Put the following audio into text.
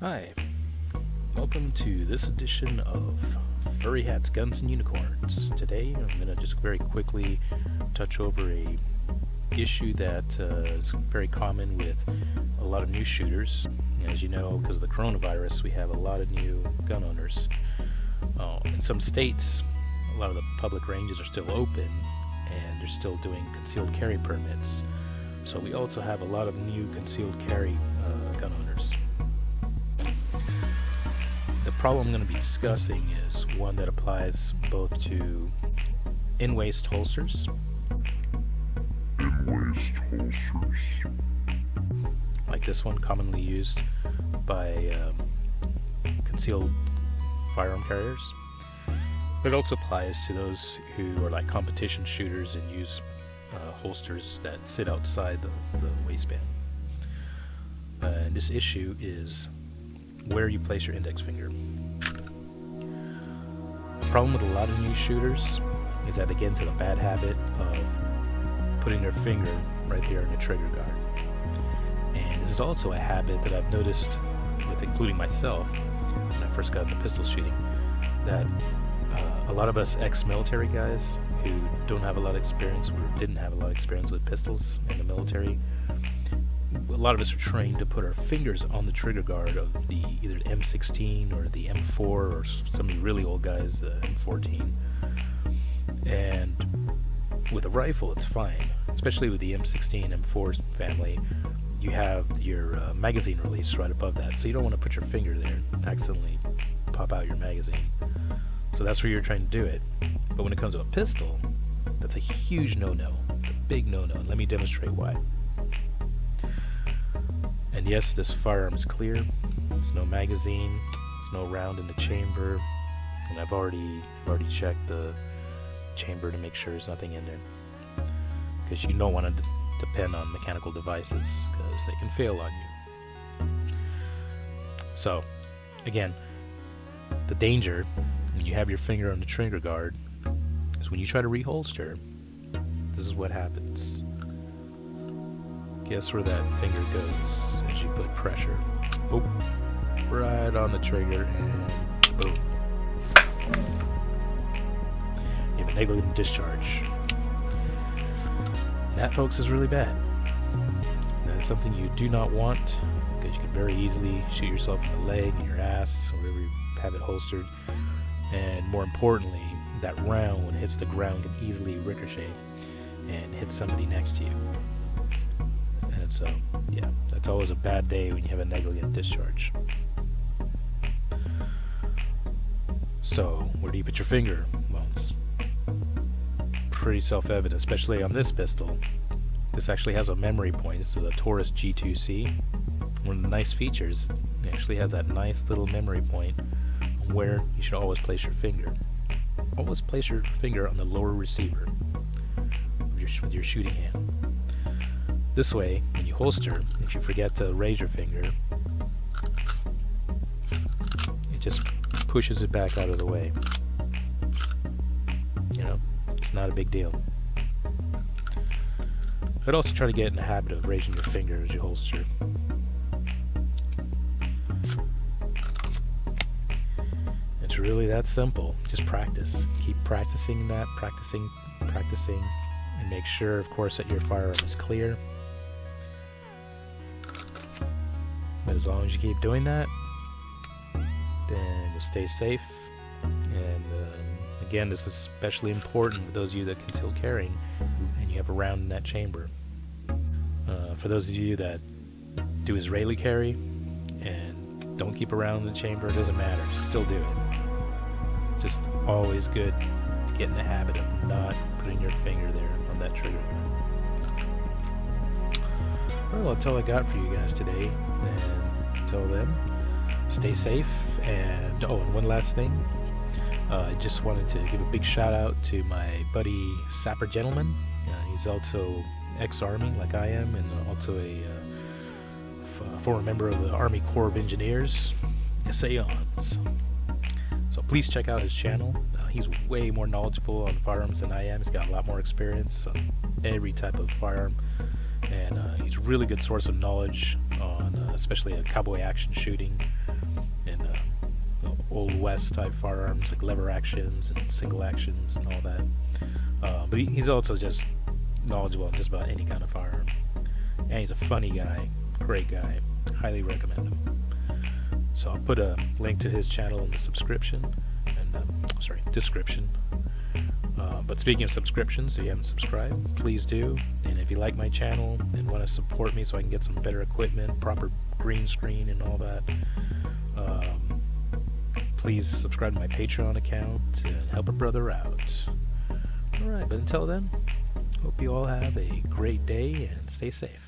Hi, welcome to this edition of Furry Hats, Guns, and Unicorns. Today I'm going to just very quickly touch over a issue that is very common with a lot of new shooters. As you know, because of the coronavirus, we have a lot of new gun owners. In some states, a lot of the public ranges are still open and they're still doing concealed carry permits. So we also have a lot of new concealed carry gun owners. The problem I'm going to be discussing is one that applies both to in-waist holsters, like this one, commonly used by concealed firearm carriers. But it also applies to those who are like competition shooters and use holsters that sit outside the waistband. And this issue is where you place your index finger. The problem with a lot of new shooters is that they get into the bad habit of putting their finger right there in the trigger guard. And this is also a habit that I've noticed with including myself when I first got into pistol shooting, that a lot of us ex-military guys who don't have a lot of experience or didn't have a lot of experience with pistols in the military, a lot of us are trained to put our fingers on the trigger guard of the either the M16 or the M4, or some of the really old guys, the M14. And with a rifle, it's fine, especially with the M16, M4 family. You have your magazine release right above that, so you don't want to put your finger there and accidentally pop out your magazine. So that's where you're trying to do it. But when it comes to a pistol, that's a huge no-no. It's a big no-no, and let me demonstrate why. And yes, this firearm is clear. There's no magazine. There's no round in the chamber. And I've already checked the chamber to make sure there's nothing in there. Because you don't want to depend on mechanical devices, because they can fail on you. So, again, the danger when you have your finger on the trigger guard is when you try to reholster, this is what happens. Guess where that finger goes as you put pressure. Oh, right on the trigger, and boom. You have a negligent discharge. And that, folks, is really bad. That is something you do not want, because you can very easily shoot yourself in the leg, in your ass, or wherever you have it holstered. And more importantly, that round, when it hits the ground, can easily ricochet and hit somebody next to you. And so, yeah, that's always a bad day when you have a negligent discharge. So, where do you put your finger? Well, it's pretty self-evident, especially on this pistol. This actually has a memory point. This is a Taurus G2C. One of the nice features, it actually has that nice little memory point on where you should always place your finger. Always place your finger on the lower receiver with your shooting hand. This way, when you holster, if you forget to raise your finger, it just pushes it back out of the way. You know, it's not a big deal. But also try to get in the habit of raising your finger as you holster. It's really that simple. Just practice. Keep practicing that, practicing, and make sure, of course, that your firearm is clear. But as long as you keep doing that, then you'll stay safe. And again, this is especially important for those of you that conceal carrying and you have a round in that chamber. For those of you that do Israeli carry and don't keep a round in the chamber, it doesn't matter. Still do it. It's just always good to get in the habit of not putting your finger there on that trigger. Well, that's all I got for you guys today. And until then, stay safe. And and one last thing. I just wanted to give a big shout out to my buddy Sapper Gentleman. He's also ex-Army like I am, and also a former member of the Army Corps of Engineers, SAONs. So please check out his channel. He's way more knowledgeable on firearms than I am. He's got a lot more experience on every type of firearm, and he's a really good source of knowledge on especially cowboy action shooting, old west type firearms like lever actions and single actions and all that. But he's also just knowledgeable on just about any kind of firearm. And he's a funny guy, great guy. Highly recommend him. So I'll put a link to his channel in the subscription and description. But speaking of subscriptions, if you haven't subscribed, please do. And if you like my channel and want to support me so I can get some better equipment, proper green screen and all that, please subscribe to my Patreon account and help a brother out. Alright, but until then, hope you all have a great day and stay safe.